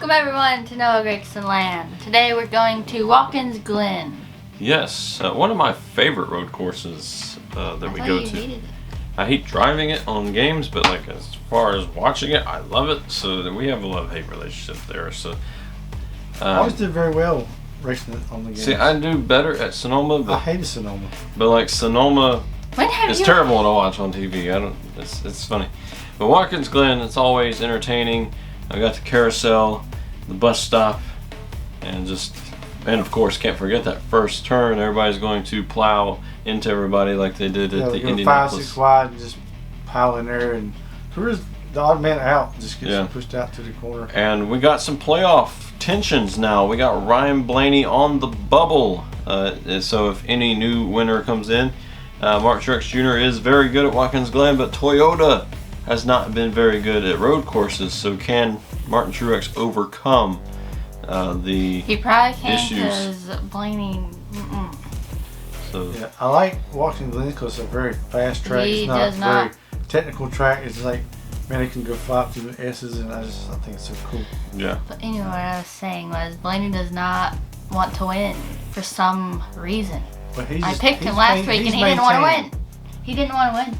Welcome everyone to Noah Gregson Land. Today we're going to Watkins Glen. Yes, one of my favorite road courses that we go to. Hated it. I hate driving it on games, but like as far as watching it, I love it. So we have a love-hate relationship there. So I always did very well racing it on the games. See, I do better at Sonoma, but I hated Sonoma. But like Sonoma, it's you... terrible to watch on TV. It's funny. But Watkins Glen, it's always entertaining. I got the carousel, the bus stop, and of course, can't forget that first turn. Everybody's going to plow into everybody like they did at the Indianapolis. 5-6 wide and just pile in there, and who's the odd man out just gets pushed out to the corner. And we got some playoff tensions now. We got Ryan Blaney on the bubble. So if any new winner comes in, Truex Jr. is very good at Watkins Glen, but Toyota has not been very good at road courses. So can Martin Truex overcome the He probably can't issues? because Blaney. So yeah, I like Watkins Glen because it's a very fast track. It's not a very technical track. It's like, man, it can go fly up through the S's, and I think it's so cool. Yeah. But anyway, what I was saying was Blaney does not want to win for some reason. But I picked him last week and he didn't want to win. He didn't want to win.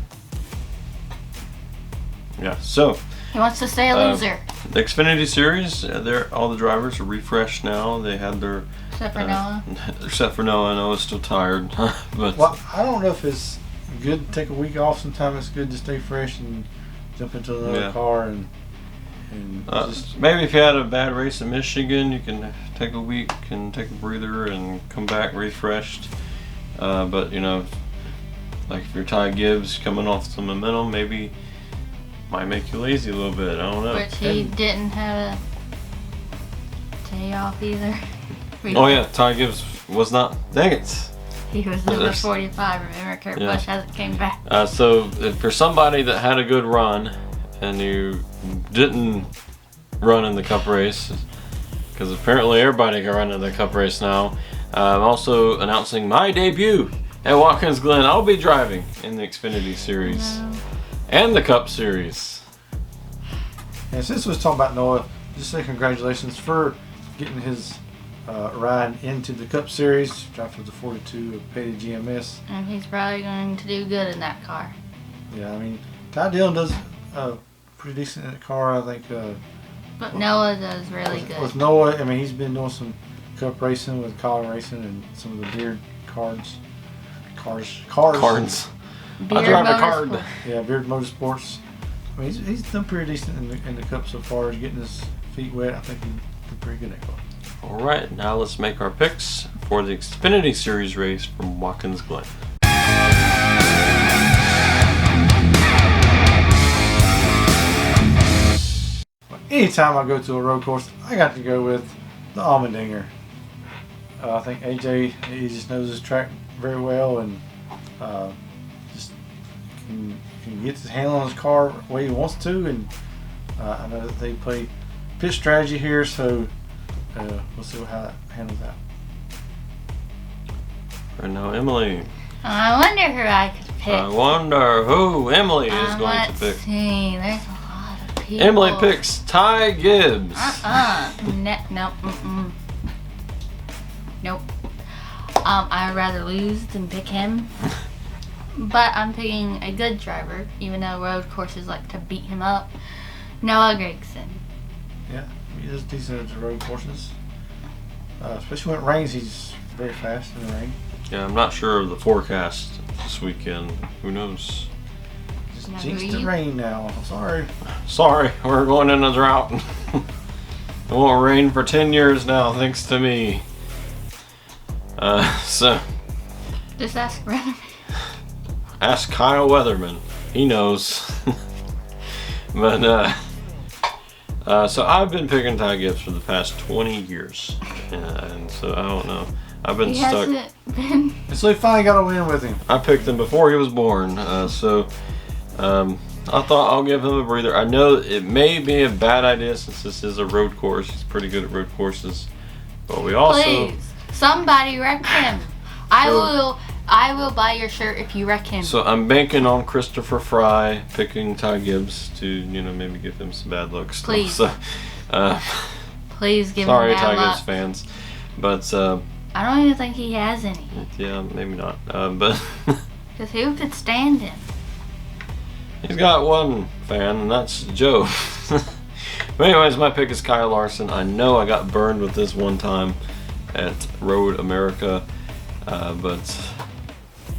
Yeah. So he wants to stay a loser. The Xfinity Series, all the drivers are refreshed now. They had their Except for Noah. Except for Noah. Noah's still tired. But well, I don't know if it's good to take a week off. Sometimes it's good to stay fresh and jump into another car and just maybe if you had a bad race in Michigan, you can take a week and take a breather and come back refreshed. But you know, like if you're Ty Gibbs coming off some momentum, maybe might make you lazy a little bit. I don't know. Which he didn't have a day off either. Oh yeah, Ty Gibbs was not. Dang it. He was number 45. Remember, Kurt Busch hasn't came back. So for somebody that had a good run and you didn't run in the Cup race, because apparently everybody can run in the Cup race now, I'm also announcing my debut at Watkins Glen. I'll be driving in the Xfinity Series and the Cup Series. And since we was talking about Noah, just say congratulations for getting his ride into the Cup Series, drive for the 42 of Petty GMS. And he's probably going to do good in that car. Yeah, I mean, Ty Dillon does pretty decent in the car, I think. But Noah does really good. With Noah, I mean, he's been doing some Cup racing with collar racing and some of the Beard cars. I drive a card. Yeah, Beard Motorsports. I mean, he's done pretty decent in the Cup so far. He's getting his feet wet. I think he's did pretty good at that car. All right, now let's make our picks for the Xfinity Series race from Watkins Glen. Anytime I go to a road course, I got to go with the Almendinger. I think AJ, he just knows his track very well and just can get his handle on his car the way he wants to. And I know that they play pit strategy here, so we'll see how it handles that. Right now, Emily. I wonder who I could pick. I wonder who Emily is going to pick. Let's see. There's a lot of people. Emily picks Ty Gibbs. Nope. Nope. I'd rather lose than pick him. But I'm picking a good driver, even though road courses like to beat him up. Noah Gregson. Yeah, he is decent at the road courses. Especially when it rains, he's very fast in the rain. Yeah, I'm not sure of the forecast this weekend. Who knows? Just jinxed the rain now. I'm sorry. Sorry, we're going in a drought. It won't rain for 10 years now, thanks to me. So Just ask Weatherman. Ask Kyle Weatherman. He knows. But so I've been picking Ty Gibbs for the past 20 years, and so I don't know. I've been stuck. And so he finally got a win with him. I picked him before he was born, so I thought I'll give him a breather. I know it may be a bad idea since this is a road course. He's pretty good at road courses, but we also Please, somebody wreck him. I will buy your shirt if you wreck him. So I'm banking on Christopher Fry picking Ty Gibbs to maybe give him some bad looks. Please. So, Please give Sorry, him bad Tigers luck. fans. But, I don't even think he has any. yeah, maybe not. But Because who could stand him? he's got one fan, and that's Joe. But anyways, my pick is Kyle Larson. I know I got burned with this one time at Road America, but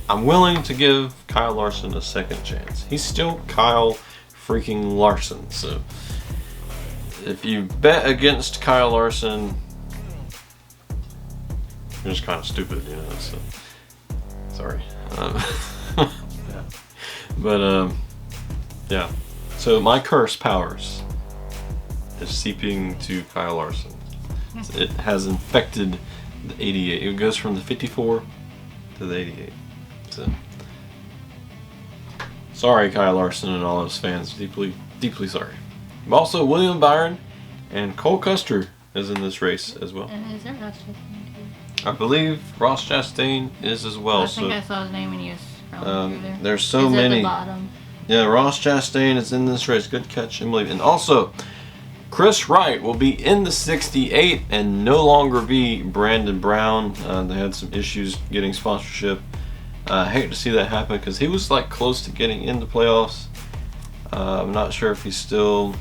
I'm willing to give Kyle Larson a second chance. He's still Kyle freaking Larson. So if you bet against Kyle Larson, you're just kind of stupid, you know. So sorry. Yeah. But yeah. So my curse powers is seeping to Kyle Larson. It has infected the 88. It goes from the 54 to the 88. So sorry, Kyle Larson and all his fans. Deeply, deeply sorry. But also, William Byron and Cole Custer is in this race as well. And is there Ross Chastain too? I believe Ross Chastain is as well. I think I saw his name when he was scrolling through there. There's so It's many. At the bottom. Yeah, Ross Chastain is in this race. Good catch, Emily. And also, Chris Wright will be in the 68 and no longer be Brandon Brown. They had some issues getting sponsorship. I hate to see that happen because he was like close to getting in the playoffs. I'm not sure if he's still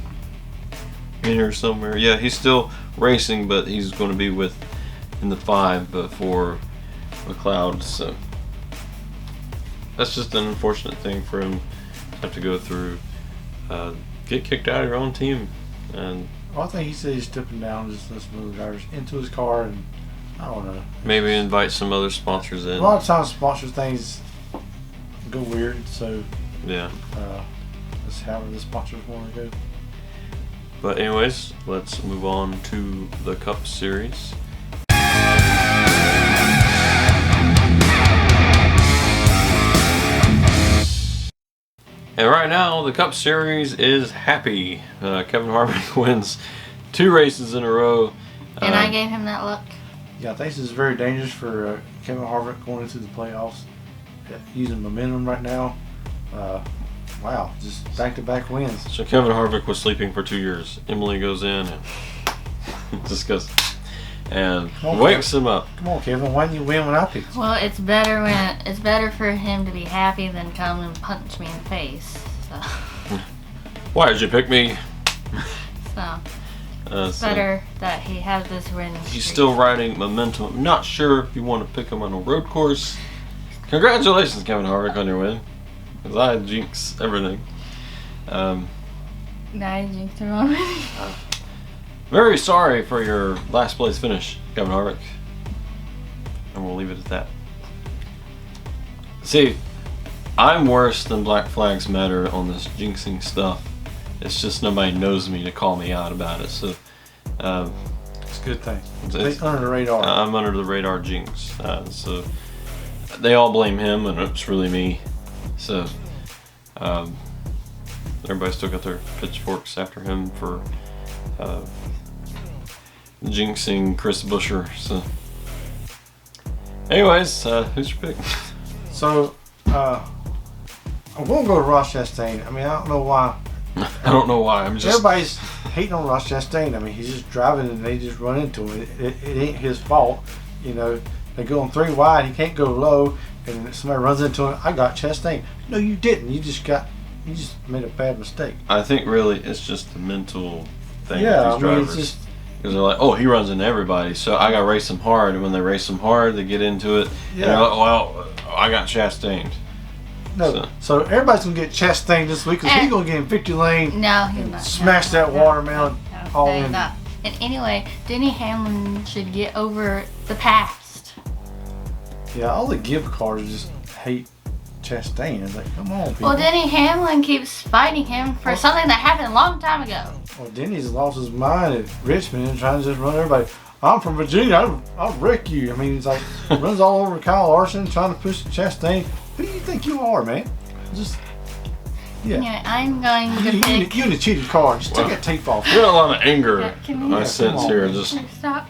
in here somewhere. Yeah, he's still racing, but he's going to be in the 5 for McLeod. So that's just an unfortunate thing for him to have to go through. Get kicked out of your own team. And Well, I think he said he's stepping down, just let some other drivers into his car, and I don't know. maybe invite some other sponsors in. A lot of times sponsor things go weird, so Yeah. that's however the sponsors want to go. But anyways, let's move on to the Cup Series. And right now, the Cup Series is happy. Kevin Harvick wins 2 races in a row. And I gave him that look. Yeah, I think this is very dangerous for Kevin Harvick going into the playoffs, using momentum right now. Wow, just back-to-back wins. So Kevin Harvick was sleeping for 2 years. Emily goes in and disgusting. And wakes him up. Come on, Kevin, why didn't you win when I picked you? Well, it's better for him to be happy than come and punch me in the face. So, Why did you pick me? it's better that he has this win. He's still riding momentum. I'm not sure if you want to pick him on a road course. Congratulations, Kevin Harvick, on your win. Because I jinx everything. Now I jinxed him already. Very sorry for your last place finish, Kevin Harvick. And we'll leave it at that. See, I'm worse than Black Flags Matter on this jinxing stuff. It's just nobody knows me to call me out about it. So, It's a good thing. it's- Under the radar. I'm under the radar jinx. So they all blame him, and it's really me. So everybody still got their pitchforks after him for jinxing Chris Buescher. So, anyways, who's your pick? So, I'm going to go to Ross Chastain. I mean, I don't know why. I don't know why. I'm just. Everybody's hating on Ross Chastain. I mean, he's just driving and they just run into him. It ain't his fault. You know, they go on 3 wide. He can't go low, and somebody runs into him. I got Chastain. No, you didn't. You just made a bad mistake. I think really it's just the mental thing Yeah, with these I mean, drivers. it's just. Because they're like, oh, he runs into everybody, so I got to race him hard. And when they race him hard, they get into it. And they're like, well, I got Chastained. No, so everybody's gonna get Chastain this week because he's gonna get in victory lane. No, he's not. Smash that watermelon all in. Not. And anyway, Denny Hamlin should get over the past. Yeah, all the gift cards just hate Chastain. It's like, come on, people. Well, Denny Hamlin keeps fighting him for something that happened a long time ago. Well, Denny's lost his mind at Richmond and trying to just run everybody. I'm from Virginia. I'll wreck you. I mean, it's like runs all over Kyle Larson trying to push Chastain. Who do you think you are, man? Just Anyway, I'm going to pick. you in the cheated card. Just take that tape off. We got a lot of anger. Can we- I sense come here. on. Just Stop.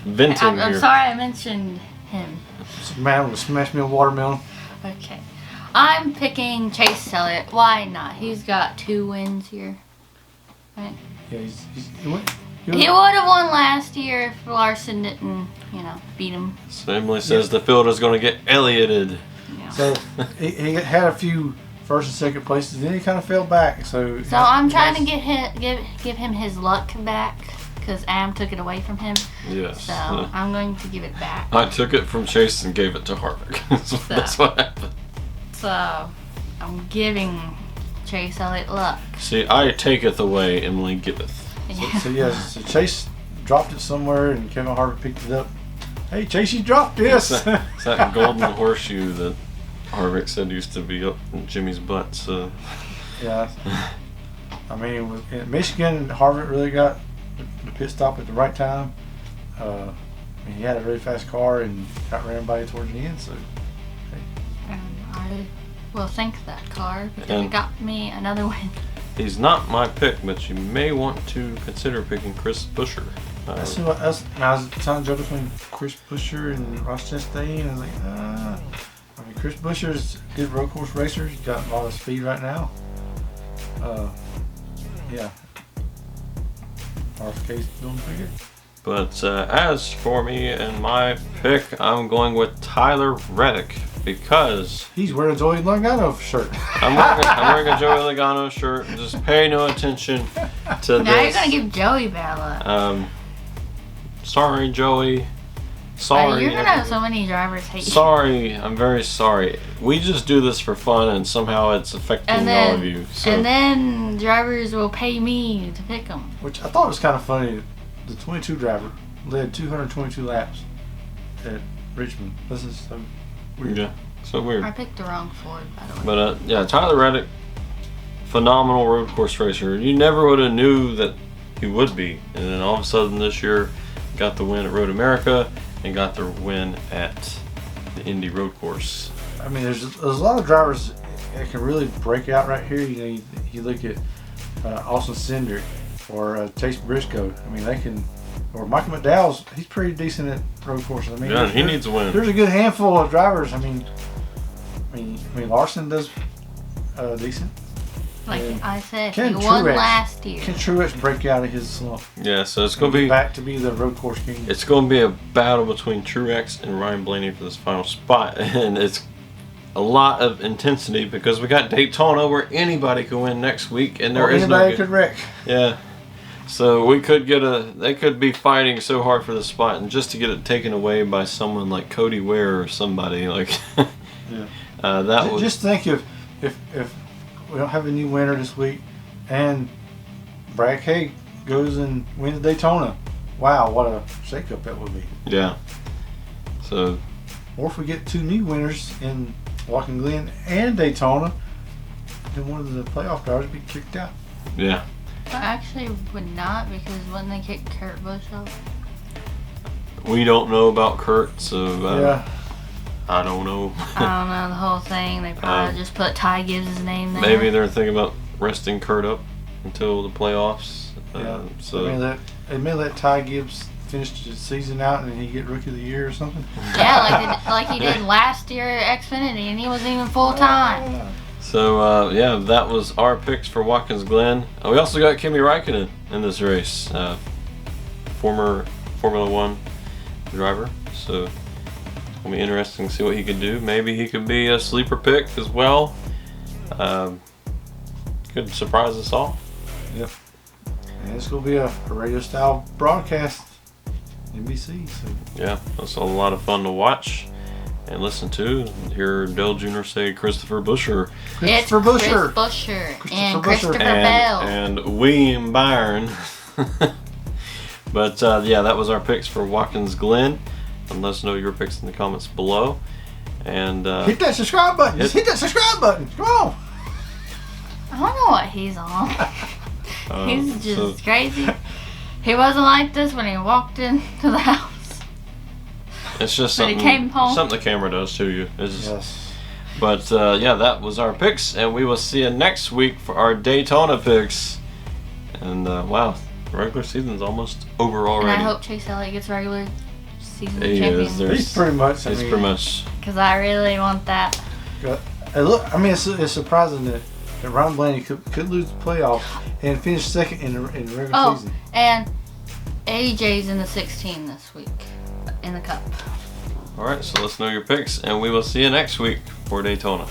venting I'm here. sorry I mentioned him. Man, will smash me a watermelon. Okay. I'm picking Chase Elliott. Why not? He's got 2 wins here. Right? Yeah, He would have won last year if Larson didn't, beat him. So Emily says the field is going to get Ellioted. Yeah. So he had a few first and second places, then he kind of fell back. So I'm trying to give him his luck back because Am took it away from him. Yes. So I'm going to give it back. I took it from Chase and gave it to Harvick. So that's what happened. So I'm giving Chase Elliott luck. See, I taketh away, Emily giveth. So Chase dropped it somewhere, and Kevin Harvick picked it up. Hey, Chase, you dropped this. It's that golden horseshoe that Harvick said used to be up in Jimmy's butt. So yeah, I mean, in Michigan, Harvick really got the pit stop at the right time. He had a really fast car and got ran by it towards the end. So I will thank that car because it got me another win. He's not my pick, but you may want to consider picking Chris Buescher. I was telling Joe between Chris Buescher and Ross Chastain, and I was like, I mean, Chris Buescher's a good road course racer. He's got a lot of speed right now. Yeah. RFK's doing pretty good. But as for me and my pick, I'm going with Tyler Reddick because he's wearing a Joey Logano shirt. I'm wearing a Joey Logano shirt. Just pay no attention to now this. You're gonna give Joey bad luck. Sorry, Joey. Sorry. You're gonna have so many drivers hate you. Sorry, I'm very sorry. We just do this for fun, and somehow it's affecting all of you. So. And then drivers will pay me to pick them. Which I thought was kind of funny. The 22 driver led 222 laps at Richmond. This is so weird. Yeah, so weird. I picked the wrong Ford, by the way. But yeah, Tyler Reddick, phenomenal road course racer. You never would have knew that he would be, and then all of a sudden this year, got the win at Road America and got the win at the Indy Road Course. I mean, there's a lot of drivers that can really break out right here. You look at Austin Cindric or Chase Briscoe. I mean, they can. Or Michael McDowell's, he's pretty decent at road courses. I mean, yeah, he needs a win. There's a good handful of drivers. I mean, Larson does decent. Like I said, he won last year. Can Truex break out of his slump? Yeah, so it's going to be back to be the road course king. It's going to be a battle between Truex and Ryan Blaney for this final spot, and it's a lot of intensity because we got Daytona where anybody could win next week, and anybody could wreck. Yeah, so we could they could be fighting so hard for the spot, and just to get it taken away by someone like Cody Ware or somebody like. Yeah. Just think if we don't have a new winner this week, and Brad Haig goes and wins Daytona. Wow, what a shakeup that would be. Yeah. So. Or if we get two new winners in Watkins Glen and Daytona, then one of the playoff drivers would be kicked out. Yeah. I actually would not, because wouldn't they kick Kurt Busch off? We don't know about Kurt, so yeah. I don't know. I don't know the whole thing. They probably just put Ty Gibbs' name there. Maybe they're thinking about resting Kurt up until the playoffs. Yeah. So they may let Ty Gibbs finish the season out and he get Rookie of the Year or something. Yeah, like he did last year at Xfinity, and he wasn't even full time. So yeah, that was our picks for Watkins Glen. We also got Kimi Räikkönen in this race, former Formula One driver. So. It'll be interesting to see what he could do. Maybe he could be a sleeper pick as well. Could surprise us all. Yep. And it's going to be a radio style broadcast. NBC. So. Yeah, that's a lot of fun to watch and listen to. Hear Dale Jr. say Christopher Buescher. It's Chris Buescher and Christopher Bell. And William Byron. But yeah, that was our picks for Watkins Glen. And let us know your picks in the comments below. And hit that subscribe button. Just hit that subscribe button. Come on. I don't know what he's on. He's just crazy. He wasn't like this when he walked into the house. It's just something the camera does to you. Yes. But yeah, that was our picks, and we will see you next week for our Daytona picks. And wow, the regular season's almost over already. And I hope Chase Elliott gets regular season champion. He's pretty much. He's pretty much. Because I really want that. Look, I mean, it's surprising that Ryan Blaney could lose the playoffs and finish second in the regular season. And AJ's in the 16 this week in the Cup. All right, so let's know your picks, and we will see you next week for Daytona.